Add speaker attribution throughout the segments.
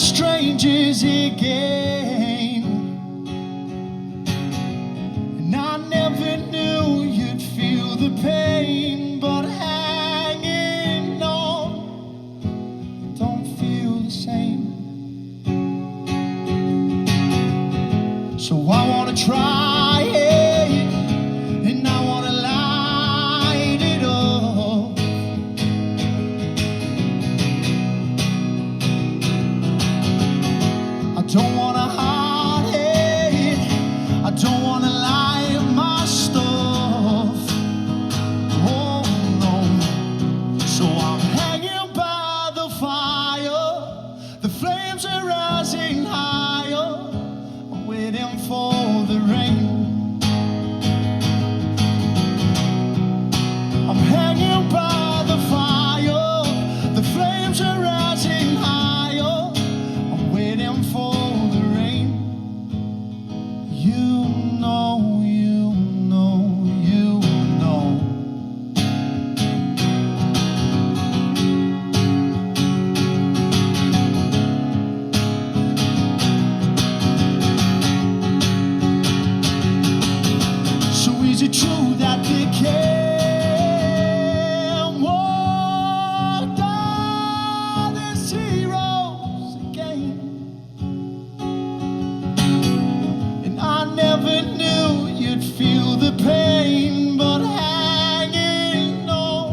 Speaker 1: strangers again, and I never knew you'd feel the pain, but hanging on don't feel the same. So I wanna try it, and I wanna light it up. I don't wanna hide it, I don't wanna lie my stuff. Oh no. So I'm hanging by the fire, the flames are rising higher, I'm waiting for the rain. I'm hanging by the fire, the flames are rising higher, I'm waiting for the rain. You know, you know, you know. So is it true that they can walk down these heroes again? And I never knew you'd feel the pain, but hanging on,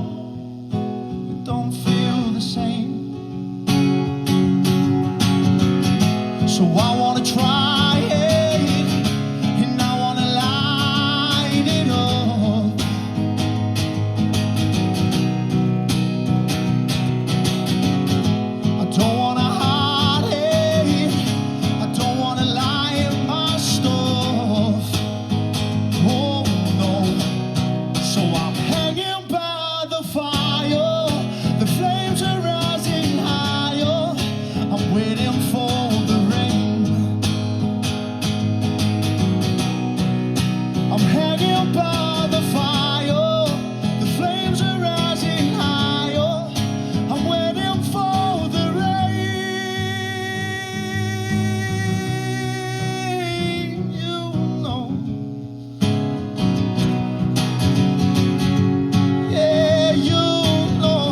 Speaker 1: it don't feel the same. So I wanna try it, and I wanna light it up. I don't wanna hide it, I don't wanna lie my stuff. Oh no. So I'm hanging by the fire, the flames are rising higher, I'm waiting for the rain. I'm hanging by the fire, the flames are rising higher, I'm waiting for the rain. You know, yeah, you know.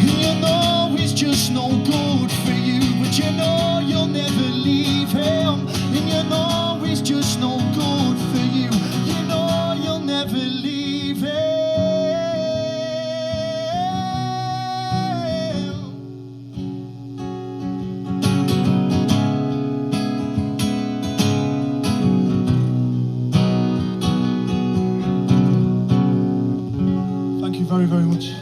Speaker 1: And you know he's just no good for you, but you know you'll never leave him. And you know he's just no good for you, you know you'll never leave him. Thank you very, very much.